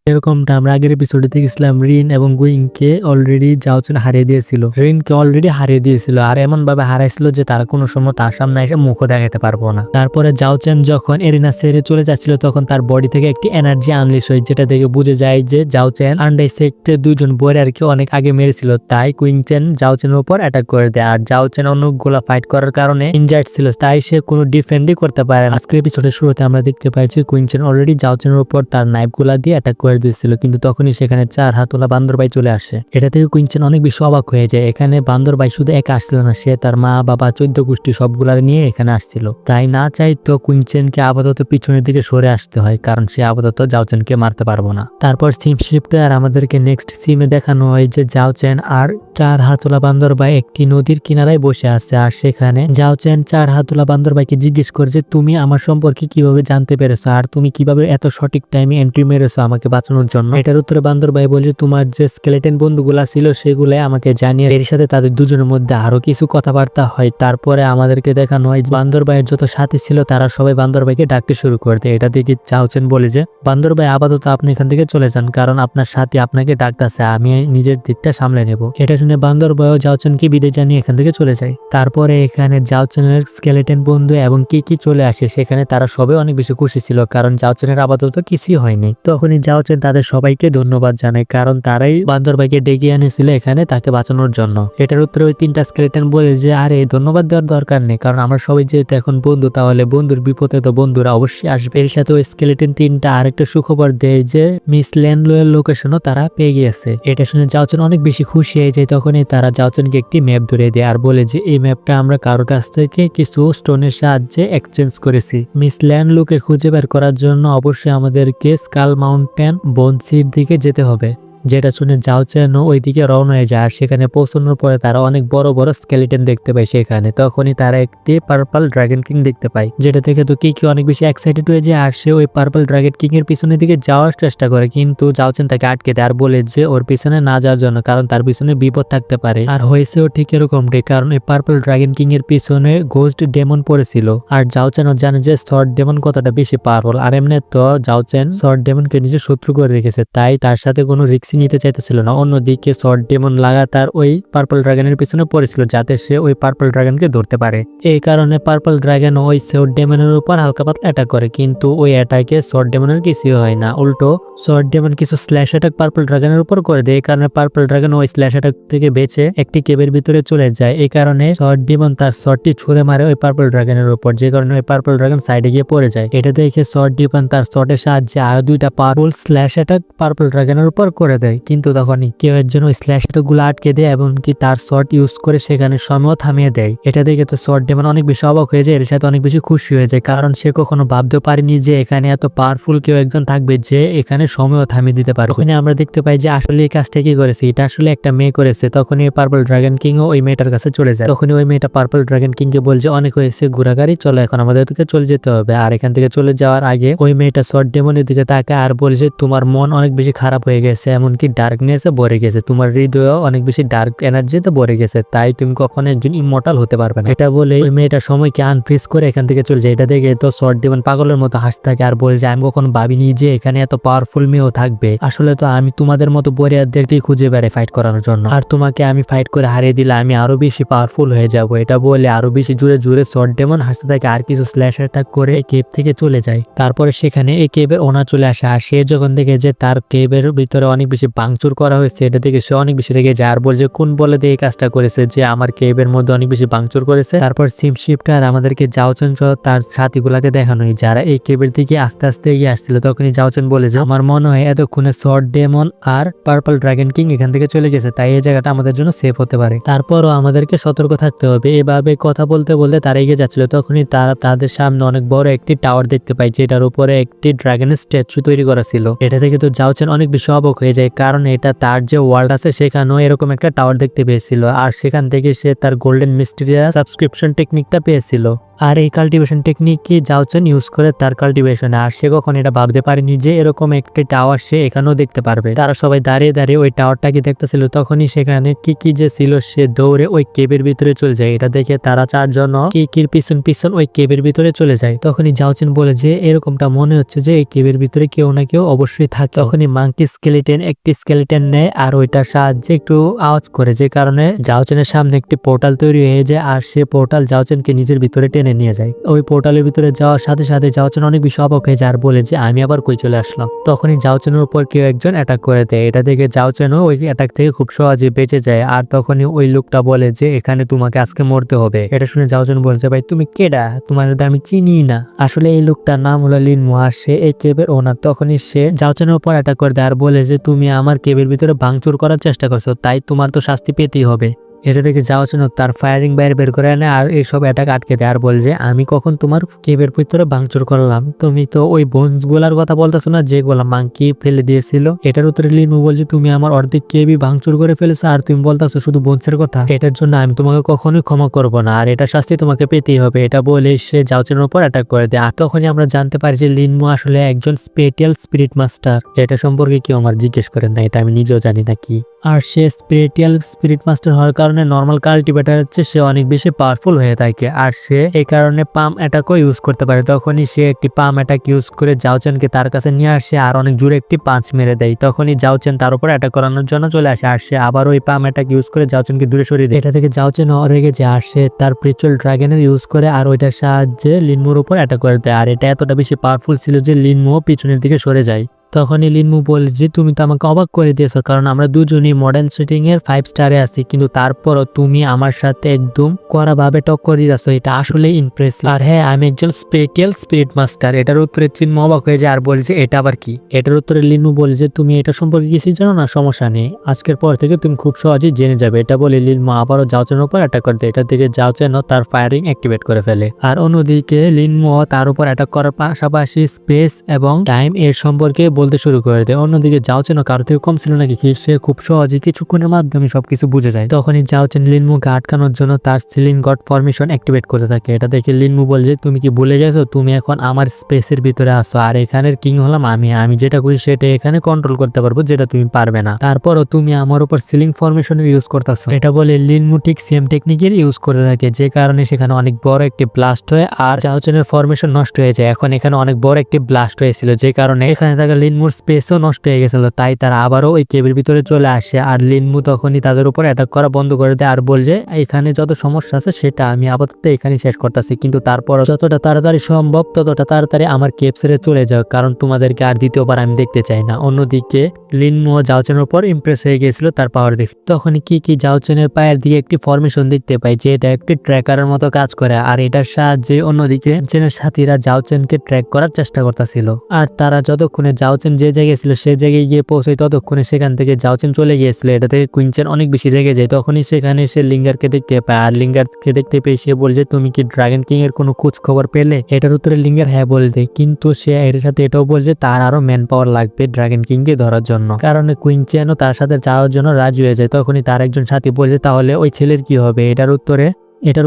এরকমটা আমরা আগের এপিসোডে দেখেছিলাম রিন এবং গুইংকে অলরেডি জাওচেন হারিয়ে দিয়েছিল, রিনকে অলরেডি হারিয়ে দিয়েছিল আর এমন ভাবে হারাইছিল যে তারা কোনো সময় তার সামনে এসে মুখও দেখাতে পারবো না। তারপরে জাওচেন যখন এরিনা ছেড়ে চলে যাচ্ছিল তখন তার বডি থেকে একটি এনার্জি আনলিশ হয়, যেটা থেকে বুঝে যায় যে জাওচেন আন্ডারসেক্টে দুইজন বইয়ারকে অনেক আগে মেরেছিল, তাই কুইংচেন জাওচেনের উপর অ্যাটাক করে দেয়। আর জাওচেন অনেকগুলা ফাইট করার কারণে ইনজার্ড ছিল, তাই সে কোনো ডিফেন্ডই করতে পারে না। আজকের এপিসোডের শুরুতে আমরা দেখতে পাইছি কুইংচেন অলরেডি জাওচেনের উপর তার নাইফগুলা দিয়ে অ্যাটাক করে দিয়েছিল, কিন্তু তখনই সেখানে 4 হাতওয়ালা বান্দর ভাই চলে আসে। এটা থেকে কুইংচেন অনেক বেশি অবাক হয়ে যায়। এখানে বান্দর ভাই শুধু একা আসছিল না, সে তার মা বাবা 14 গোষ্ঠী সবগুলা নিয়ে এখানে আসছিল। তাই না চাইতো কুইংচেনকে আপাতত পিছনের দিকে সরে আসতে হয়, কারণ সে আপাতত জাওচেনকে মারতে পারবো না। তারপর সিম শিফটে আর আমাদেরকে নেক্সট সিমে দেখানো হয় যে জাওচেন আর 4 হাতওয়ালা বান্দর ভাই একটি নদীর কিনারায় বসে আছে। আর সেখানে জাওচেন 4 হাতওয়ালা বান্দর ভাইকে জিজ্ঞেস করে যে তুমি আমার সম্পর্কে কিভাবে জানতে পেরেছো আর তুমি কিভাবে এত সঠিক টাইমে এন্ট্রি মেরেছো আমাকে বাঁচানোর জন্য। এটার উত্তরে বান্দর ভাই বলছে তোমার যে স্কেলেটন বন্ধুগুলা ছিল সেগুলো আমাকে জানিয়ে, এর সাথে তাদের দুজনের মধ্যে আরো কিছু কথাবার্তা হয়। তারপরে আমাদেরকে দেখানো হয় বান্দর ভাইয়ের যত সাথী ছিল তারা সবাই বান্দর ভাইকে ডাকতে শুরু করে দেয়। এটা দেখে জাওচেন বলে যে বান্দর ভাই আপাতত আপনি এখান থেকে চলে যান, কারণ আপনার সাথী আপনাকে ডাকতেছে, আমি নিজের দিকটা সামলে নেব। এটা শুনে বান্দর ভাইও জাওচেনকে বিদায় জানিয়ে এখান থেকে চলে যায়। তারপরে এখানে জাওচেনের স্কেলেটন বন্ধু এবং কি চলে আসে, সেখানে তারা সবাই অনেক বেশি খুশি ছিল, কারণ জাওচেনের আপাতত কিছুই হয়নি। তখনই জাওচেন তাদের সবাইকে ধন্যবাদ জানায়, কারণ তারাই বান্দর ভাইকে ডেকে আনেছিল এখানে তাকে বাঁচানোর জন্য। এটার উত্তরে ওই 3টা স্কেলেটন বলে যে আরে ধন্যবাদ দেওয়ার দরকার নেই, কারণ আমরা সবাই যেহেতু এখন বন্ধু, তাহলে বন্ধুর বিপদে তো বন্ধুরা অবশ্যই আসবে। এর সাথে ওই স্কেলেটন 3টা আরেকটা সুখবর দেয় যে মিস ল্যানলোয়ের লোকেশনও তারা পেয়ে গিয়েছে। এটা শুনে জাওচেন অনেক বেশি খুশি হয়ে যায়। তখনই তারা জাওচেনকে একটি ম্যাপ ধরিয়ে দেয় আর বলে যে এই ম্যাপটা আমরা কারোর কাছ থেকে কিছু স্টোনের সাহায্যে এক্সচেঞ্জ করেছি। মিস ল্যানলোকে খুঁজে বের করার জন্য অবশ্যই আমাদেরকে স্কাল মাউন্টেন বনসির দিকে যেতে হবে। যেটা শুনে জাওচেন ওইদিকে রওনা হয়ে যায়। আর সেখানে পৌঁছানোর পরে তারা অনেক বড় বড় স্কেলেটন দেখতে পায় সেখানে। তখনই তারা একটি পার্পল ড্রাগন কিং দেখতে পায়, যেটা থেকে তো কি অনেক বেশি এক্সাইটেড হয়ে যায়। আর সে ওই পার্পল ড্রাগন কিং এর পিছনের দিকে যাওয়ার চেষ্টা করে, কিন্তু জাওচেন তাকে আটকে দেয় আর বলে যে ওর পিছনে না যাওয়ার জন্য, কারণ তার পিছনে বিপদ থাকতে পারে। আর হয়েছেও ঠিক এরকমটাই, কারণ এই পার্পল ড্রাগন কিং এর পিছনে গোস্ট ডেমন পড়েছিল। আর জাওচেনও জানে যে সর্ট ডেমন কতটা বেশি পাওয়ারফুল, আর এমনি তো জাওচেন সর্ট ডেমনকে নিজের শত্রু করে রেখেছে, তাই তার সাথে কোনো রিস্ক নিতে চাইতেছিল না। অন্যদিকে সর্ট ডেমন লাগাতার ওই পার্পল ড্রাগনের পিছনে পড়েছিল যাতে সে ওই পার্পল ড্রাগনকে ধরতে পারে। এই কারণে পার্পল ড্রাগন ওই সর্ট ডেমনের উপর হালকা পাতলা অ্যাটাক করে, কিন্তু ওই অ্যাটাকে সর্ট ডেমনের কিছু হয় না, উল্টো সর্ট ডেমন কিছু স্ল্যাশ অ্যাটাক পার্পল ড্রাগনের উপর করে দেয়। এই কারণে পার্পল ড্রাগন ওই স্ল্যাশ অ্যাটাক থেকে বেঁচে একটি কেবের ভিতরে চলে যায়। এই কারণে সর্ট ডেমন তার শটটি ছুঁড়ে মারে ওই পার্পল ড্রাগনের উপর, যে কারণে ওই পার্পল ড্রাগন সাইডে গিয়ে পড়ে যায়। এটা দেখে সর্ট ডেমন তার শটের সাহায্যে আরো 2টা পাওয়ারফুল স্ল্যাশ অ্যাটাক পার্পল ড্রাগনের উপর করে দেয়, কিন্তু তখনই কেউ এর জন্য স্ল্যাশ অ্যাটাক গুলো আটকে দেয় এবং কি তার শট ইউজ করে সেখানে সময় থামিয়ে দেয়। এটা দেখে তো সর্ট ডেমন অনেক বেশি অবাক হয়ে যায়, এর সাথে অনেক বেশি খুশি হয়ে যায়, কারণ সে কখনো ভাবতে পারেনি যে এখানে এত পাওয়ারফুল কেউ একজন থাকবে যে এখানে সময় থামিয়ে দিতে পারে। ওখানে আমরা দেখতে পাই যে আসলে এই কাজটা কি করেছে, এটা আসলে একটা মেয়ে করেছে। তখনই পার্পল ড্রাগন কিং ওই মেয়েটার কাছে চলে যায়। তখনই ওই মেয়েটা পার্পল ড্রাগন কিং কে বলছে অনেক হয়েছে ঘোরাঘুরি, চলো এখন আমাদের দিকে চলে যেতে হবে। আর এখান থেকে চলে যাওয়ার আগে ওই মেয়েটা সর্ট ডেমনের দিকে তাকায় আর বলছে তোমার মন অনেক বেশি খারাপ হয়ে গেছে, এমনকি ডার্কনেসে ভরে গেছে, তোমার হৃদয় অনেক বেশি ডার্ক এনার্জিতে ভরে গেছে, তাই তুমি কখনো একজন ইমমর্টাল হতে পারবে না। এটা বলে ওই মেয়েটা সময়কে আনফ্রিজ করে এখান থেকে চলে যায়। এটা দেখে তো সর্ট ডেমন পাগলের মতো হাসতে থাকে আর বলে যে আমি কখনো ভাবিনি যে এখানে এত পাওয়ারফুল মেয়েও থাকবে, আসলে তো আমি তোমাদের মতো বরিয়ারদেরকেই খুঁজে বেড়াই ফাইট করানোর জন্য, আর তোমাকে আমি ফাইট করে হারিয়ে দিলে আমি আরো বেশি পাওয়ারফুল হয়ে যাব। এটা বলে আরো বেশি জোরে জোরে সর্ট ডেমন হাসতে থাকে আর কিছু স্ল্যাশ অ্যাটাক করে এই কেভ থেকে চলে যায়। তারপরে সেখানে এই কেভের ওনার চলে আসে, আর সে যখন দেখে যে তার কেভের ভিতরে অনেক বেশি ভাঙচুর করা হয়েছে, এটা দেখে সে অনেক বেশি রেগে যায় আর বলছে কোন বলে দিয়ে এই কাজটা করেছে যে আমার কেভের মধ্যে অনেক বেশি ভাঙচুর করেছে। তারপর সিম শিফটার আমাদেরকে জাওচেন সহ তার সাথীগুলাকে দেখানো যারা এই কেভের দিকে আস্তে আস্তে এগিয়ে আসছিল। তখনই জাওচেন বলে যে আমার মনে হয় এতক্ষণে সর্ট ডেমন আর পার্পল ড্রাগন কিং এখান থেকে চলে গেছে, তাই এই জায়গাটা আমাদের জন্য সেফ হতে পারে। তারপরও আমাদেরকে সতর্ক থাকতে হবে। এভাবে কথা বলতে বলতে তারা এগিয়ে যাচ্ছিল, তখনই তারা তাদের সামনে অনেক বড় একটি টাওয়ার দেখতে পায়, যেটার উপরে একটি ড্রাগনের স্ট্যাচু তৈরি করা ছিল। এটা থেকে তো জাওচেন অনেক বেশি অবাক হয়ে যায়, কারণ এটা তার যে ওয়ার্ল্ড আছে সেখানেও এরকম একটা টাওয়ার দেখতে পেয়েছিল, আর সেখান থেকে সে তার গোল্ডেন মিস্টেরিয়াস সাবস্ক্রিপশন টেকনিকটা পেয়েছিল। আর এই কাল্টিভেশন টেকনিক কি জাওচেন ইউজ করে তার কাল্টিভেশনে। আর সে কখন এটা ভাবতে পারেনি যে এরকম একটি টাওয়ার সে এখানেও দেখতে পারবে। তারা সবাই দাঁড়িয়ে দাঁড়িয়ে ওই টাওয়ারটাকে দেখতেছিল, তখনই সেখানে কি যে ছিল সে দৌড়ে ওই কেবের ভিতরে চলে যায়। এটা দেখে তারা চারজন কির পিছন পিছন ওই কেবের ভিতরে চলে যায়। তখনই জাওচেন বলে যে এরকমটা মনে হচ্ছে যে এই কেবের ভিতরে কেউ না কেউ অবশ্যই থাকে। তখনই মাঙ্কি স্কেলিটন একটি স্কেলিটন নেয় আর ওইটার সাহায্যে একটু আওয়াজ করে, যে কারণে জাওচেনের সামনে একটি পোর্টাল তৈরি হয়ে যায় আর সে পোর্টাল জাওচেনকে নিজের ভিতরে টেনে নিয়ে যায়। ওই পোর্টালের ভিতরে যাওয়ার সাথে সাথে জাওচেন অনেক বেশি অবাক হয়ে যায় আর বলে যে আমি আবার কই চলে আসলাম। তখনই জাওচেনের উপর কেউ একজন অ্যাটাক করে দেয়। এটা দেখে জাওচেনও ওই অ্যাটাক থেকে খুব সহজে বেঁচে যায়। আর তখনই ওই লোকটা বলে যে এখানে তোমাকে আজকে মরতে হবে। এটা শুনে জাওচেন বলছে ভাই তুমি কেডা, তোমার আমি চিনি না। আসলে এই লোকটার নাম হলো লিনমো আর সে এই কেবের ওনার। তখনই সে জাওচেনের উপর অ্যাটাক করে দেয় আর বলে যে তুমি আমার কেবের ভিতরে ভাঙচুর করার চেষ্টা করছো, তাই তোমার তো শাস্তি পেতেই হবে। এটা দেখে জাওচেন তার ফায়ারিং বাইরে বের করে আনে আর এইসব অ্যাটাক আটকে দেয় আর বলে যে আমি কখন তোমার কেবের ভিতরে ভাঙচুর করলাম, তুমি তো ওই বোনস গুলার কথা বলতেছো না যেগুলা মাঙ্কি ফেলে দিয়েছিল। এটার উত্তরে লিনমো বলছে তুমি আমার অর্ধেক কেবই ভাঙচুর করে ফেলেছো আর তুমি বলতেছো শুধু বোনসের কথা, এটার জন্য আমি তোমাকে কখনোই ক্ষমা করবো না আর এটা শাস্তি তোমাকে পেতেই হবে। এটা বলে সে জাওচেনের উপর অ্যাটাক করে দেয়। আর তখনই আমরা জানতে পারি যে লিনমো আসলে একজন স্পেশাল স্পিরিট মাস্টার। এটা সম্পর্কে কেউ আমার জিজ্ঞেস করেন না, এটা আমি নিজেও জানি না কি। আর সে স্পিরিট মাস্টার হওয়ার কারণে নর্মাল কাল্টিভেটারের চেয়ে সে অনেক বেশি পাওয়ারফুল হয়ে থাকে আর সে এই কারণে পাম অ্যাটাকও ইউজ করতে পারে। তখনই সে একটি পাম অ্যাটাক ইউজ করে জাওচেনকে তার কাছে নিয়ে আসে আর অনেক জোরে একটি পাঁচ মেরে দেয়। তখনই জাওচেন তার উপর অ্যাটাক করানোর জন্য চলে আসে আর সে আবার ওই পাম অ্যাটাক ইউজ করে জাওচেনকে দূরে সরিয়ে দেয়। এটা থেকে জাওচেন রেগে যায় আর সে তার প্রিচুয়াল ড্রাগনের ইউজ করে আর ওইটার সাহায্যে লিনমোর উপর অ্যাটাক করে দেয়। আর এটা এতটা বেশি পাওয়ারফুল ছিল যে লিনমো পিছনের দিকে সরে যায়। তখনই লিনমো বলে যে তুমি তো আমাকে অবাক করে দিয়েছো, কারণ আমরা দুজনই মডার্ন সেটিং এর 5 স্টারে আছি, কিন্তু তারপরও তুমি আমার সাথে একদম কড়া ভাবে টক্কর দিয়েছো, এটা আসলে ইমপ্রেসিভ। আর হ্যাঁ আমি একজন স্পেশাল স্পিরিট মাস্টার। এটার উত্তরে চিন্মো অবাক হয়ে যায় আর বলছে এটা আবার কি। এটার উত্তরে লিনমো বলে যে তুমি এটা সম্পর্কে কিছুই জানো না, সমস্যা নেই, আজকের পর থেকে তুমি খুব সহজেই জেনে যাবে। এটা বলে লিনমো আবারও জাওচেনের উপর অ্যাটাক করে দেয়। এটা থেকে জাওচেনও তার ফায়ারিং অ্যাক্টিভেট করে ফেলে। আর অন্যদিকে লিনমো তার উপর অ্যাটাক করার পাশাপাশি স্পেস এবং টাইম এর সম্পর্কে বলতে শুরু করে দেয়। অন্যদিকে জাওচেনও কারো থেকে কম ছিল নাকি, সে খুব সহজে কিছুক্ষণের মাধ্যমে সবকিছু বুঝে যায়। তখনই জাওচেন লিনমোকে আটকানোর জন্য তার সিলিং গড ফরমেশন অ্যাক্টিভেট করতে থাকে। এটা দেখে লিনমো বলে যে তুমি কি ভুলে গেছো, তুমি এখন আমার স্পেসের ভিতরে আসো আর এখানের কিং হলাম আমি যেটা করি সেটা এখানে কন্ট্রোল করতে পারবো, যেটা তুমি পারবে না। তারপরও তুমি আমার উপর সিলিং ফরমেশন ইউজ করতেছো। এটা বলে লিনমো ঠিক সেম টেকনিকের ইউজ করতে থাকে, যে কারণে সেখানে অনেক বড় একটি ব্লাস্ট হয় আর জাওচেনের ফরমেশন নষ্ট হয়ে যায়। এখন এখানে অনেক বড় একটি ব্লাস্ট হয়েছিল, যে কারণে এখানে থাকা লিনমোর স্পেসও নষ্ট হয়ে গেছিল। তাই তারা আবারও ওই কেবের ভিতরে চলে আসে আর লিনমো তখনই তাদের উপর অ্যাটাক করা বন্ধ করে দেয় আর বলছে এখানে যত সমস্যা আছে সেটা আমি আপাতত এখানে শেষ করতেছি, কিন্তু তারপর যতটা তাড়াতাড়ি সম্ভব ততটা তাড়াতাড়ি আমার কেব ছেড়ে চলে যাও, কারণ তোমাদেরকে আর দ্বিতীয়বার আমি দেখতে চাই না। অন্যদিকে লিনমো জাওচেনের উপর ইমপ্রেস হয়ে গিয়েছিল তার পাওয়ার দেখে। তখনই কি জাওচেনের পায়ের দিকে একটি ফরমেশন দেখতে পাই, যে এটা একটি ট্র্যাকারের মতো কাজ করে আর এটার সাহায্যে অন্যদিকে জেনের সাথীরা জাওচেনকে ট্র্যাক করার চেষ্টা করতেছিল। আর তারা যতক্ষণে জাওচেন যে জায়গায় ছিল সে জায়গায় গিয়ে পৌঁছায় ততক্ষণে সেখান থেকে জাওচেন চলে গিয়েছিল। এটা থেকে কুইনচেন অনেক বেশি রেগে যায়। তখনই সেখানে সে লিঙ্গারকে দেখতে পায় আর লিঙ্গারকে দেখতে পেয়ে সে বলছে তুমি কি ড্রাগন কিং এর কোনো খোঁজ খবর পেলে। এটার উত্তরে লিঙ্গার হ্যাঁ বলছে, কিন্তু সে এর সাথে এটাও বলছে তার আরো ম্যান পাওয়ার লাগবে ড্রাগন কিং কে ধরার জন্য, কারণ কুইনচেনও তার সাথে যাওয়ার জন্য রাজি হয়ে যায়। তখনই তার একজন সাথী বলছে তাহলে ওই ছেলের কি হবে। এটার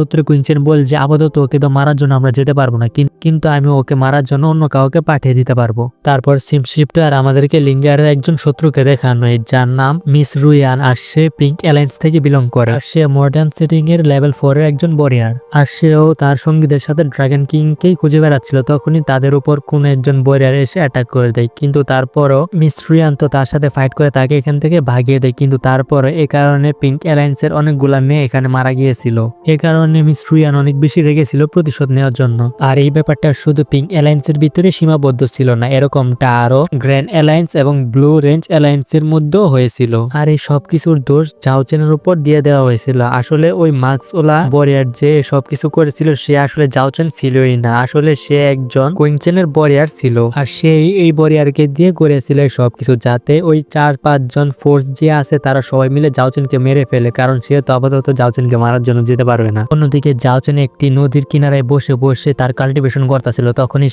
উত্তরে কুইনচেন বলছে আপাতত ওকে তো মারার জন্য আমরা যেতে পারবো না, কিন্তু আমি ওকে মারার জন্য অন্য কাউকে পাঠিয়ে দিতে পারবো। তারপর শিফটার আমাদেরকে লিঙ্গারের একজন শত্রুকে দেখানো, যার নাম মিস রুয়ান আর সে পিঙ্ক অ্যালায়েন্স থেকে বিলং করে। আর সে মডার্ন সেটিং এর লেভেল 4 এর একজন বরিয়ার আর সেও তার সঙ্গীদের সাথে ড্রাগন কিং কেই খুঁজে বেড়াচ্ছিল। তখনই তাদের উপর কোন একজন বরিয়ার এসে অ্যাটাক করে দেয়, কিন্তু তারপরও মিস রুয়ান তো তার সাথে ফাইট করে তাকে এখান থেকে ভাগিয়ে দেয়, কিন্তু তারপরে এই কারণে পিঙ্ক অ্যালায়েন্স এর অনেকগুলা মেয়ে এখানে মারা গিয়েছিল। কারণে মিস রুয়ান অনেক বেশি রেগেছিল প্রতিশোধ নেওয়ার জন্য। আর এই ব্যাপারটা শুধু পিঙ্ক অ্যালায়েন্স এর ভিতরে সীমাবদ্ধ ছিল না, এরকমটা আরো গ্র্যান্ড অ্যালায়েন্স এবং ব্লু রেঞ্জ অ্যালায়েন্স এর মধ্যেও হয়েছিল। আর এই সবকিছুর দোষ জাওচেনের উপর দিয়ে দেওয়া হয়েছিল। আসলে ওই মাস্কওয়ালা বরিয়ার যে সবকিছু করেছিল সে আসলে জাওচেন ছিলই না, আসলে সে একজন কুইনচেনের বরিয়ার ছিল। আর সেই এই বরিয়ারকে দিয়ে করেছিল সবকিছু, যাতে ওই 4-5 জন ফোর্স যে আছে তারা সবাই মিলে জাওচেনকে মেরে ফেলে, কারণ সে তো আপাতত জাওচেনকে মারার জন্য যেতে পারবে না। না। অন্যদিকে জাওচেন একটি নদীর কিনারায় বসে বসে তার কাল্টিভেশন করতেছিল। তখনই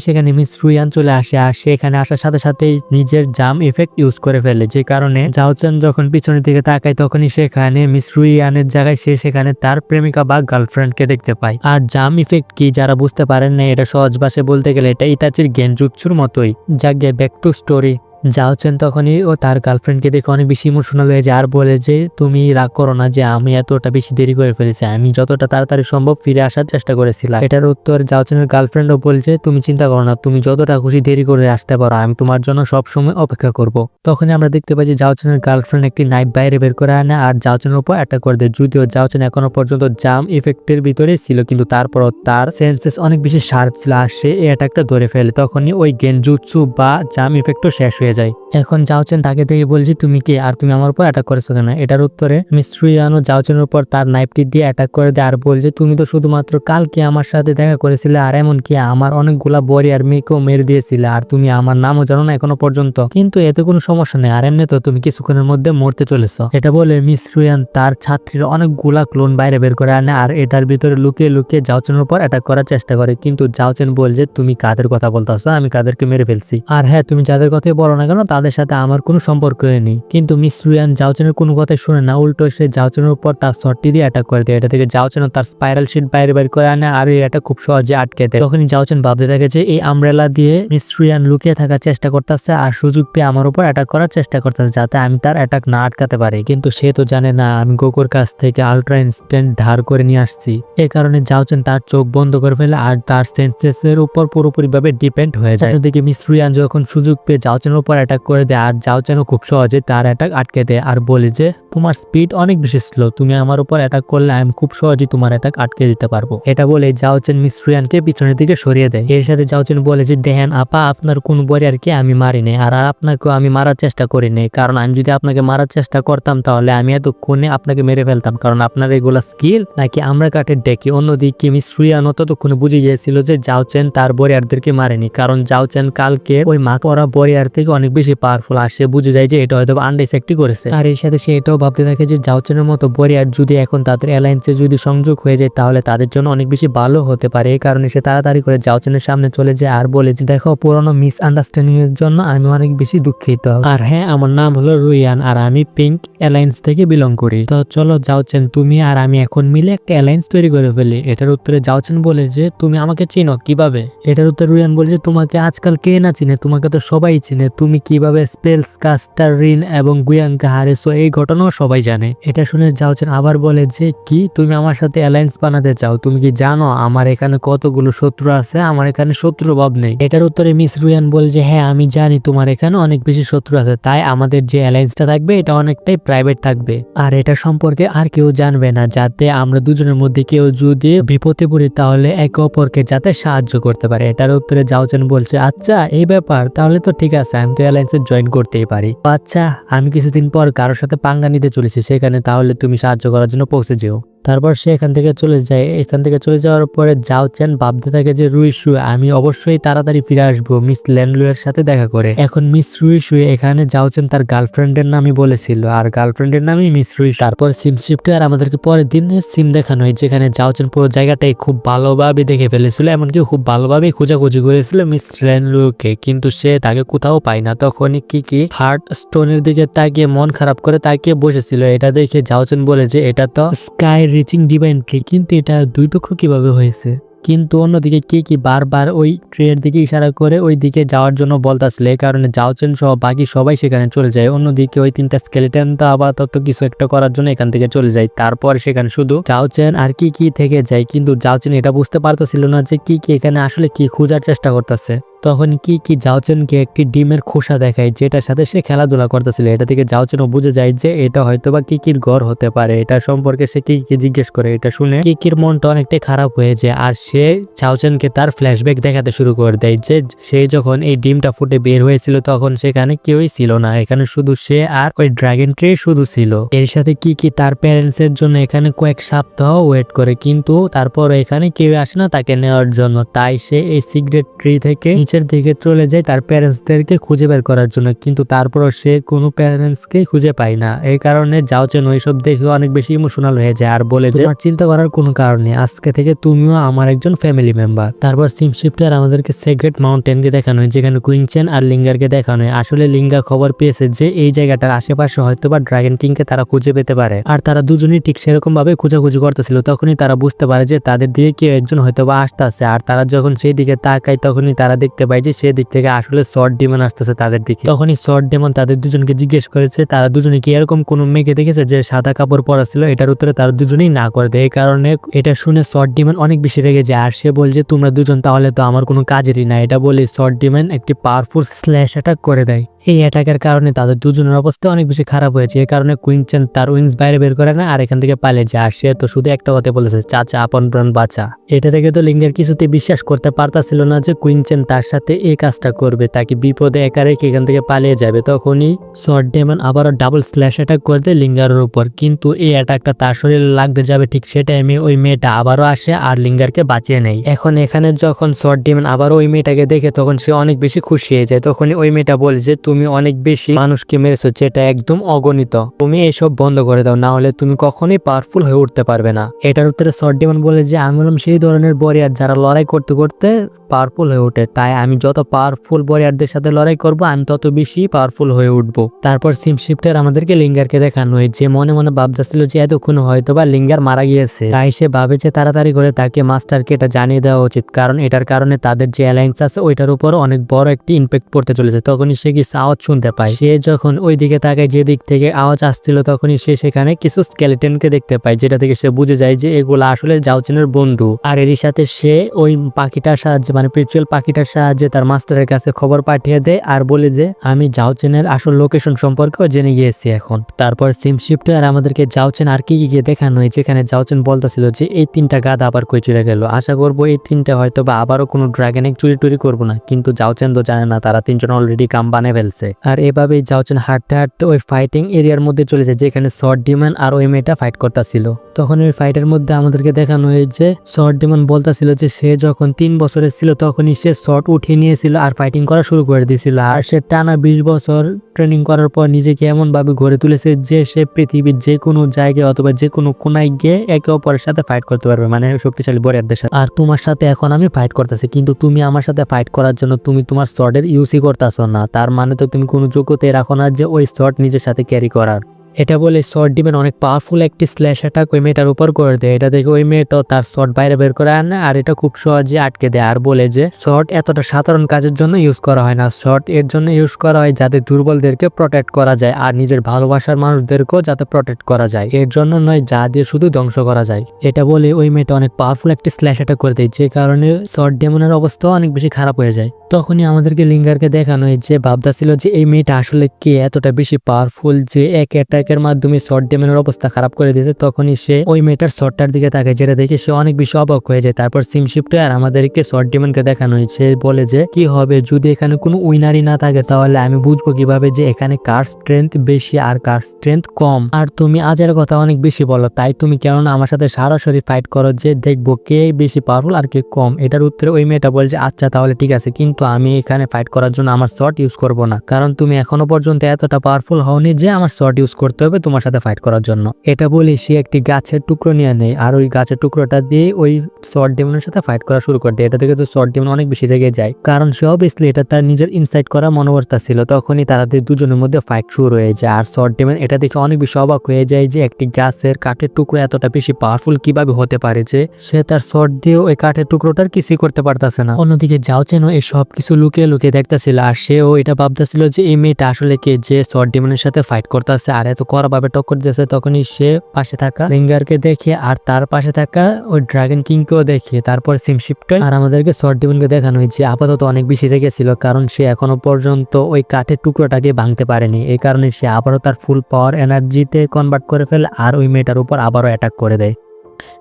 সেখানে মিস রুইয়ান চলে আসে, আর সেখানে আসার সাথে সাথেই নিজের জাম ইফেক্ট ইউজ করে ফেলে, যে কারণে জাওচেন যখন পিছনের দিকে তাকায় তখনই সেখানে মিস রুইয়ানের জায়গায় সেখানে তার প্রেমিকা বা গার্লফ্রেন্ডকে দেখতে পায়। আর জাম ইফেক্ট কি যারা বুঝতে পারেন না, এটা সহজ ভাষায় বলতে গেলে এটা ইতাচির গেনজুৎসুর মতোই। যাক গে, ব্যাক টু স্টোরি। জাওচেন তখনই ও তার গার্লফ্রেন্ডকে দেখে অনেক বেশি ইমোশনাল হয়ে যায় আর বলে যে তুমি রাগ করো না যে আমি এতটা বেশি দেরি করে ফেলেছি, আমি যতটা তাড়াতাড়ি সম্ভব ফিরে আসার চেষ্টা করেছিলাম। এটার উত্তর জাওচেনের গার্লফ্রেন্ডও বলছে তুমি চিন্তা করো না, তুমি যতটা খুশি দেরি করে আসতে পারো, আমি তোমার জন্য সবসময় অপেক্ষা করব। তখনই আমরা দেখতে পাই যে জাওচেনের গার্লফ্রেন্ড একটি নাইফ বাইরে বের করে আনে আর জাওচেনের উপর অ্যাটাক করে দেয়। যদিও জাওচেন এখনো পর্যন্ত জাম ইফেক্টের ভিতরে ছিল, কিন্তু তারপরও তার সেন্সেস অনেক বেশি শার্প ছিল আর সে এই অ্যাটাকটা ধরে ফেলে। তখনই ওই গেনজুৎসু বা জাম ইফেক্টও শেষ হয়ে যায়। এখন জাওচেন তাকে দেখে বলছে তুমি কি, আর তুমি আমার উপর অ্যাটাক করেছো কেন? এটার উত্তরে মিস রুইয়ানও জাওচেনের উপর তার নাইফটি দিয়ে অ্যাটাক করে দেয় আর বলছে তুমি তো শুধুমাত্র কালকে আমার সাথে দেখা করেছিলে, আর এমনকি আমার অনেকগুলা বরিয়ার মেয়েকেও মেরে দিয়েছিলে, আর তুমি আমার নামও জানো না এখনো পর্যন্ত, কিন্তু এতে কোনো সমস্যা নেই, আর এমনি তো তুমি কিছুক্ষণের মধ্যে মরতে চলেছো। এটা বলে মিস রুইয়ান তার ছাত্রীর অনেকগুলা ক্লোন বাইরে বের করে আনে আর এটার ভিতরে লুকিয়ে লুকিয়ে জাওচেনের উপর অ্যাটাক করার চেষ্টা করে। কিন্তু জাওচেন বলছে তুমি কাদের কথা বলতেছো, আমি কাদেরকে মেরে ফেলছি, আর হ্যাঁ তুমি যাদের কথাই বলো না কেন তাদের সাথে আমার কোনো সম্পর্ক নেই। কিন্তু মিস রুইয়ান জাওচেনের কোনো কথাই শুনে না, উল্টো সে জাওচেনের উপর তার শটটি দিয়ে অ্যাটাক করে দেয়। এটা থেকে জাওচেন তার স্পাইরাল শিট বাইরে বের করে আনে আর এটা খুব সহজে আটকে দেয়। তখনই জাওচেন ভাবতে থাকে যে এই আমব্রেলা দিয়ে মিস রুইয়ান লুকিয়ে থাকার চেষ্টা করতেছে আর সুযোগ পেয়ে আমার উপর অ্যাটাক করার চেষ্টা করতেছে যাতে আমি তার অ্যাটাক না আটকাতে পারি। কিন্তু সে তো জানে না আমি গোকুর কাছ থেকে আলট্রা ইনস্ট্যান্ট ধার করে নিয়ে আসছি। এই কারণে জাওচেন তার চোখ বন্ধ করে ফেলে আর তার সেন্সেসের উপর পুরোপুরিভাবে ডিপেন্ড হয়ে যায়। অন্যদিকে মিস রুইয়ান যখন সুযোগ পেয়ে জাওচেনের উপর অ্যাটাক করে দেয় আর জাওচেনও খুব সহজে তার অ্যাটাক আটকে দেয় আর বলে যে তোমার স্পিড অনেক বেশি স্লো, তুমি আমার উপর অ্যাটাক করলে আমি খুব সহজেই তোমার অ্যাটাক আটকে দিতে পারবো। এটা বলে জাওচেন মিস রুইয়ানকে পিছনের দিকে সরিয়ে দেয়। এর সাথে জাওচেন বলে যে দেখেন আপা, আপনার কোন বরিয়ারকে আমি মারিনি আর আপনাকেও আমি মারার চেষ্টা করিনি, কারণ আমি যদি আপনাকে মারার চেষ্টা করতাম তাহলে আমি এতক্ষণে আপনাকে মেরে ফেলতাম, কারণ আপনার এগুলা স্কিল নাকি আমরা কাঠের ডেকে। অন্যদিকে মিস রুইয়ানও ততক্ষণে বুঝে গিয়েছিল যে জাওচেন তার বরিয়ারদেরকে মারেনি, কারণ জাওচেন কালকে ওই মা পরা বরিয়ার থেকে অনেক বেশি পাওয়ারফুল আর সে বুঝে যায় যে এটা হয়তো আন্ডারসেক্টি করেছে। আর এর সাথে সে এটাও ভাবতে থাকে যে জাওচেনের মতো বরিয়ার যদি এখন তাদের অ্যালায়েন্সে যদি সংযোগ হয়ে যায় তাহলে তাদের জন্য অনেক বেশি ভালো হতে পারে। এই কারণে সে তাড়াতাড়ি করে জাওচেনের সামনে চলে যায় আর বলে যে দেখো, পুরনো মিস আন্ডারস্ট্যান্ডিং এর জন্য আমি অনেক বেশি দুঃখিত, আর হ্যাঁ আমার নাম হলো রুইয়ান আর আমি পিঙ্ক অ্যালায়েন্স থেকে বিলং করি। তো চলো জাওচেন, তুমি আর আমি এখন মিলে একটা অ্যালায়েন্স তৈরি করে ফেলি। এটার উত্তরে জাওচেন বলে যে তুমি আমাকে চিনো কিভাবে? এটার উত্তরে রুইয়ান বলে যে তোমাকে আজকাল কে না চিনে, তোমাকে তো সবাই চিনে, তুমি কিভাবে স্পেলস কাস্টার রিন এবং গুয়াংকে হারেছো এই ঘটনাও সবাই জানে। এটা শুনে জাওচেন আবার বলে যে কি তুমি আমার সাথে অ্যালায়েন্স বানাতে চাও? তুমি কি জানো আমার এখানে কতগুলো শত্রু আছে? আমার এখানে শত্রুর অভাব নেই। এটার উত্তরে মিস রুইয়ান বলে যে হ্যাঁ আমি জানি তোমার এখানে অনেক বেশি শত্রু আছে, তাই আমাদের যে অ্যালায়েন্সটা থাকবে এটা অনেকটাই প্রাইভেট থাকবে আর এটা সম্পর্কে আর কেউ জানবে না, যাতে আমরা দুজনের মধ্যে কেউ যদি বিপদে পড়ি তাহলে একে অপরকে যাতে সাহায্য করতে পারে। এটার উত্তরে জাওচেন বলছে আচ্ছা এই ব্যাপার, তাহলে তো ঠিক আছে, আমি তো অ্যালায়েন্সে জয়েন করতেই পারি। আচ্ছা আমি কিছুদিন পর কারোর সাথে পাঙ্গা নিতে চলেছি, সেখানে তাহলে তুমি সাহায্য করার জন্য পৌঁছে যেও। তারপর সে এখান থেকে চলে যায়। এখান থেকে চলে যাওয়ার পরে জাওচেন ভাবতে থাকে যে রুইসু আমি অবশ্যই তাড়াতাড়ি ফিরে আসবো মিস ল্যানলুয়ের সাথে দেখা করে। এখন মিস রুইসু এখানে জাওচেন তার গার্লফ্রেন্ডের নামই বলেছিল আর গার্লফ্রেন্ডের নামই মিস রুইসু। তারপর সিম শিফটে আর আমাদেরকে পরের দিন সিম দেখানো হয় যেখানে জাওচেন পুরো জায়গাটাই খুব ভালোভাবে দেখে ফেলেছিল, এমনকি খুব ভালোভাবে খোঁজাখুঁজি করেছিল মিস ল্যানলুকে, কিন্তু সে তাকে কোথাও পায় না। তখনই কি হার্ট স্টোনের দিকে তাকিয়ে মন খারাপ করে তাকিয়ে বসেছিল। এটা দেখে জাওচেন বলে যে এটা তো স্কাই রিচিং ডিভাইন ট্রি, কিন্তু এটা দুই টুকরো কিভাবে হয়েছে? কিন্তু অন্যদিকে কি বারবার ওই ট্রের দিকে ইশারা করে ওই দিকে যাওয়ার জন্য বলতেছিল, এই কারণে জাওচেন সহ বাকি সবাই সেখানে চলে যায়। অন্যদিকে ওই তিনটা স্কেলেটন তো আপাতত কিছু একটা করার জন্য এখান থেকে চলে যায়। তারপর সেখানে শুধু জাওচেন আর কি থেকে যায়, কিন্তু জাওচেন এটা বুঝতে পারতেছিল না যে কি এখানে আসলে কি খোঁজার চেষ্টা করতেছে। তখন কি জাওচেনকে একটি ডিমের খোসা দেখায় যেটার সাথে সে খেলাধুলা করতেছিল। এটা থেকে জাওচেনও বুঝে যায় যে এটা হয়তোবা কিকির ঘর হতে পারে। এটা সম্পর্কে সে কিকে জিজ্ঞেস করে। এটা শুনে কিকির মনটা অনেকটাই খারাপ হয়ে যায় আর সে জাওচেনকে তার ফ্ল্যাশব্যাক দেখাতে শুরু করে দেয় যে সে যখন এই ডিমটা ফুটে বের হয়েছিল তখন সেখানে কেউই ছিল না, এখানে শুধু সে আর ওই ড্রাগন ট্রি শুধু ছিল। এর সাথে কি তার প্যারেন্টস এর জন্য এখানে কয়েক সপ্তাহ ওয়েট করে, কিন্তু তারপর এখানে কেউ আসে না তাকে নেওয়ার জন্য। তাই সে এই সিক্রেট ট্রি থেকে নিচের দিকে চলে যায় তার প্যারেন্টসদেরকে খুঁজে বের করার জন্য, কিন্তু তারপরও সে কোনো প্যারেন্টসকে খুঁজে পায় না। এই কারণে যাও চেন ওইসব দেখে অনেক বেশি ইমোশনাল হয়ে যায় আর বলে যে তোমার চিন্তা করার কোনো কারণ নেই, আজকে থেকে তুমিও আমার একজন ফ্যামিলি মেম্বার। তারপর সিম শিফটার আমাদেরকে সেক্রেট মাউন্টেনকে দেখানো হয়, যেখানে কুইং চেন আর লিঙ্গারকে দেখানো হয়। আসলে লিঙ্গার খবর পেয়েছে যে এই জায়গাটার আশেপাশে হয়তো বা ড্রাগন কিংকে তারা খুঁজে পেতে পারে, আর তারা দুজনই ঠিক সেরকম ভাবে খোঁজাখুঁজি করতেছিল। তখনই তারা বুঝতে পারে যে তাদের দিকে কেউ একজন হয়তো বা আসতেছে, আর তারা যখন সেই দিকে তাকায় তখনই তারা দেখতে পায় যে সেদিক থেকে আসলে শর্ট ডিমন আসতেছে তাদের দিকে। তখনই শর্ট ডিমন তাদের দুজনকে জিজ্ঞেস করেছে তারা দুজনে কি এরকম কোনো মেয়েকে দেখেছে যে সাদা কাপড় পরা ছিল। এটার উত্তরে তারা দুজনেই না করে দেয়। এই কারণে এটা শুনে শর্ট ডিমন অনেক বেশি রেগে যায়, আর সে বলছে তোমরা দুজন তাহলে তো আমার কোনো কাজেরই না। এটা বলে শর্ট ডিমন একটি পাওয়ারফুল স্ল্যাশ অ্যাটাক করে দেয়। এই অ্যাটাকের কারণে তাদের দুজনের অবস্থা অনেক বেশি খারাপ হয়েছে। এই কারণে কুইন চেন তার উইংস বাইরে বের করে না আর এখান থেকে পালিয়ে যায়। আর সে তো শুধু একটা কথা বলেছে, চাচা আপন প্রাণ বাঁচা। এটা থেকে তো লিঙ্গার কিছুতে বিশ্বাস করতে পারতাছিল না যে কুইন চেন তার সাথে এই কাজটা করবে, তাকে বিপদে একা রেখে এখান থেকে পালিয়ে যাবে। তখনই শর্ট ডেমন আবারও ডাবল স্ল্যাশ অ্যাটাক করে দেয় লিঙ্গারের উপর, কিন্তু এই অ্যাটাকটা তার শরীরে লাগতে যাবে ঠিক সে টাইমে ওই মেয়েটা আবারও আসে আর লিঙ্গারকে বাঁচিয়ে নেয়। এখন এখানে যখন শর্ট ডেমন আবারও ওই মেয়েটাকে দেখে তখন সে অনেক বেশি খুশি হয়ে যায়। তখনই ওই মেয়েটা বলে যে তুমি অনেক বেশি মানুষকে মেরেছো, যেটা একদম অগণিত, তুমি এসব বন্ধ করে দাও, না হলে তুমি কখনোই পাওয়ারফুল হয়ে উঠতে পারবে না। এটার উত্তরে শর্ট ডেমন বলে যে আমি হলাম সেই ধরনের ওয়ারিয়ার যারা লড়াই করতে করতে পাওয়ারফুল হয়ে ওঠে, তাই আমি যত পাওয়ারফুল ওয়ারিয়ারদের সাথে লড়াই করব আমি তত বেশি পাওয়ারফুল হয়ে উঠবো। তারপর সিম শিফটার আমাদেরকে লিঙ্গারকে দেখানো হয়, যে মনে মনে ভাবতেছিল যে এতক্ষণ হয়তো বা লিঙ্গার মারা গিয়েছে, তাই সে ভাবে যে তাড়াতাড়ি করে তাকে মাস্টারকে এটা জানিয়ে দেওয়া উচিত, কারণ এটার কারণে তাদের যে অ্যালায়েন্স আছে ওইটার উপর অনেক বড় একটি ইম্প্যাক্ট পড়তে চলেছে। তখনই সে কিছু আওয়াজ শুনতে পায়। সে যখন ওই দিকে তাকায় যে দিক থেকে আওয়াজ আসছিল তখনই সে সেখানে কিছু স্কেলেটনকে দেখতে পায়, যেটা থেকে সে বুঝে যায় যে এগুলো আসলে জাওচেনের বন্ধু। আর এরই সাথে সে ওই পাখিটার সাহায্যে মানে পিচুয়াল পাখিটার সাহায্যে তার মাস্টারের কাছে খবর পাঠিয়ে দেয় আর বলে যে আমি জাওচেনের আসল লোকেশন সম্পর্কেও জেনে গিয়েছি এখন। তারপর সিম শিফটার আমাদেরকে জাওচেন আর কি গিয়ে দেখানো হয়, যেখানে জাওচেন বলতেছিল যে এই তিনটা গাধা আবার কই চলে গেল, আশা করবো এই তিনটা হয়তো বা আবারও কোনো ড্রাগনে চুরি টুরি করবো না, কিন্তু জাওচেন তো জানে না তারা তিনজন অলরেডি কাম বানিয়ে ফেলছে। আর এভাবেই জাওচেন হাঁটতে হাঁটতে ওই ফাইটিং এরিয়ার মধ্যে চলে যায়, যেখানে শর্ট ডিমন আর ওই মেয়েটা ফাইট করতেছিল। তখন ওই ফাইটের মধ্যে আমাদেরকে দেখানো হয় যে শর্ট ডিমন বলতেছিল যে সে যখন 3 বছরের ছিল তখনই সে শর্ট উঠিয়ে নিয়েছিল আর ফাইটিং করা শুরু করে দিয়েছিল, আর সে টানা 20 বছর ট্রেনিং করার পর নিজেকে এমন ভাবে গড়ে তুলেছে যে সে পৃথিবীর যে কোনো জায়গায় অথবা যে কোনো কোনায় গিয়ে একে অপরের সাথে ফাইট করতে পারবে, মানে শক্তিশালী ওয়ারিয়ারদের সাথে। আর তোমার সাথে এখন আমি ফাইট করতেছি, কিন্তু তুমি আমার সাথে ফাইট করার জন্য তুমি তোমার শর্টের ইউজই করতেছো না, তার মানে তো তুমি কোনো যোগ্যতাই রাখো না যে ওই শর্ট নিজের সাথে ক্যারি করার। এটা বলে শর্ট ডিমন অনেক পাওয়ারফুল একটি স্ল্যাশ অ্যাটাক ওই মেয়েটার উপর করে দেয়। এটা দেখে ওই মেয়েটাও তার শর্ট বাইরে বের করে আনে আর এটা খুব সহজে আটকে দেয় আর বলে যে শর্ট এতটা সাধারণ কাজের জন্য ইউজ করা হয় না, শর্ট এর জন্য ইউজ করা হয় যাতে দুর্বলদেরকে প্রোটেক্ট করা যায় আর নিজের ভালোবাসার মানুষদেরকেও যাতে প্রোটেক্ট করা যায়, এর জন্য নয় যা দিয়ে শুধু ধ্বংস করা যায়। এটা বলে ওই মেয়েটা অনেক পাওয়ারফুল একটি স্ল্যাশ অ্যাটাক করে দেয়, যে কারণে শর্ট ডিমনের অবস্থাও অনেক বেশি খারাপ হয়ে যায়। তখনই আমাদেরকে লিঙ্গারকে দেখানো হয় যে ভাবতা ছিল যে এই মেয়েটা আসলে কে এতটা বেশি পাওয়ারফুল যে এক অ্যাটাকের মাধ্যমে শর্ট ডেমনের অবস্থা খারাপ করে দিয়েছে। তখনই সে ওই মেয়েটার শর্টটার দিকে তাকায়, যেটা দেখে সে অনেক বেশি অবাক হয়ে যায়। তারপর সিম শিফটার আমাদেরকে শর্ট ডেমনকে দেখানো হয়েছে, বলে যে কি হবে যদি এখানে কোনো উইনারই না থাকে, তাহলে আমি বুঝবো কিভাবে যে এখানে কার স্ট্রেংথ বেশি আর কার স্ট্রেংথ কম। আর তুমি আজের কথা অনেক বেশি বলো, তাই তুমি কেননা আমার সাথে সরাসরি ফাইট করো যে দেখবো কে বেশি পাওয়ারফুল আর কে কম। এটার উত্তরে ওই মেয়েটা বলছে আচ্ছা তাহলে ঠিক আছে, কিন্তু আমি এখানে ফাইট করার জন্য আমার শর্ট ইউজ করব না, কারণ তুমি এখনো পর্যন্ত এতটা পাওয়ারফুল হওনি যে আমার শর্ট ইউজ করতে হবে তোমার সাথে ফাইট করার জন্য। এটা বলে সে একটি গাছের টুকরো নিয়ে নেয় আর ওই গাছের টুকরোটা দিয়ে ওই শর্ট ডেমনের সাথে ফাইট করা শুরু করে দেয়। এটা থেকে তো শর্ট ডেমন অনেক বেশি রেগে যায়, কারণ সে অবভিয়াসলি এটা তার নিজের ইনসাইট করা মনোবর্তা ছিল। তখনই তাদের দুজনের মধ্যে ফাইট শুরু হয়ে যায় আর শর্ট ডেমন এটা দেখে অনেক বেশি অবাক হয়ে যায় যে একটি গাছের কাঠের টুকরো এতটা বেশি পাওয়ারফুল কিভাবে হতে পারে, যে সে তার শর্ট দিয়ে ওই কাঠের টুকরোটার কিছুই করতে পারতেছে না। অন্যদিকে জাওচেন এই সব কিছু লুকিয়ে লুকিয়ে দেখতেছিল আর সেও এটা ভাবতেছিল যে এই মেয়েটা আসলে কে যে শর্ট ডেমনের সাথে ফাইট করতেছে আর এত কড়া ভাবে টক্কর দিতেছে। তখনই সে পাশে থাকা লিঙ্গারকে দেখে আর তার পাশে থাকা ওই ড্রাগন কিংকেও দেখে তারপর সিম শিফটার আর আমাদেরকে শর্ট ডেমনকে দেখানো হয়েছে আপাতত অনেক বেশি রেগেছিল, কারণ সে এখনো পর্যন্ত ওই কাঠের টুকরোটাকে ভাঙতে পারেনি। এই কারণে সে আবারও তার ফুল পাওয়ার এনার্জিতে কনভার্ট করে ফেলে আর ওই মেয়েটার উপর আবারও অ্যাটাক করে দেয়।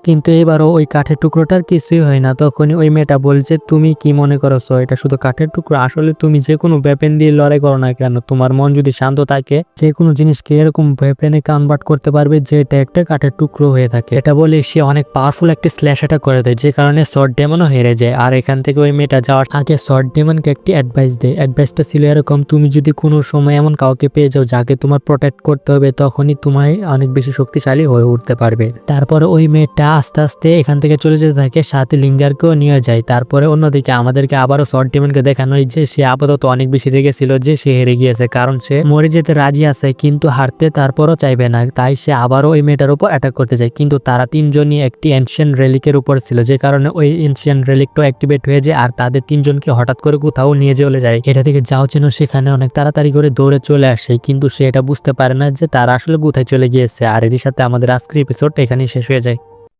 কিন্তু এবারও ওই কাঠের টুকরোটার কিছুই হয় না। তখনই ওই মেয়েটা বলছে, তুমি কি মনে করছো এটা শুধু কাঠের টুকরো? আসলে তুমি যে কোনো ওয়েপেন দিয়ে লড়াই করো না কেন, তোমার মন যদি শান্ত থাকে যে কোনো জিনিসকে এরকম ওয়েপেনে কনভার্ট করতে পারবে যেটা একটা কাঠের টুকরো হয়ে থাকে। এটা বলে সে অনেক পাওয়ারফুল একটা স্ল্যাশ অ্যাটাক করে দেয়, যে কারণে শর্ট ডেমনও হেরে যায়। আর এখান থেকে ওই মেয়েটা যাওয়ার আগে শর্ট ডেমনকে একটি অ্যাডভাইস দেয়। অ্যাডভাইসটা ছিল এরকম, তুমি যদি কোনো সময় এমন কাউকে পেয়ে যাও যাকে তোমার প্রোটেক্ট করতে হবে, তখনই তোমায় অনেক বেশি শক্তিশালী হয়ে উঠতে পারবে। তারপরে ওই মেয়েটা আস্তে আস্তে এখান থেকে চলে যেতে থাকে, সাথে লিঙ্গারকেও নিয়ে যায়। তারপরে অন্যদিকে আমাদেরকে আবারও শর্ট ডেমনকে দেখানো হয় যে সে আপাতত অনেক বেশি রেগেছিল যে সে হেরে গিয়েছে, কারণ সে মরে যেতে রাজি আছে কিন্তু হারতে তারপরও চাইবে না। তাই সে আবারও ওই মেয়েটার উপর অ্যাটাক করতে যায়, কিন্তু তারা তিনজনই একটি এনশিয়েন্ট রেলিকের উপর ছিল, যে কারণে ওই এনশিয়েন্ট রেলিকটা অ্যাক্টিভেট হয়ে যায় আর তাদের তিনজনকে হঠাৎ করে কোথাও নিয়ে চলে যায়। এটা থেকে যাও চেন সেখানে অনেক তাড়াতাড়ি করে দৌড়ে চলে আসে, কিন্তু সে এটা বুঝতে পারে না যে তারা আসলে কোথায় চলে গিয়েছে। আর এর সাথে আমাদের আজকের এপিসোড এখানেই শেষ হয়ে যায়।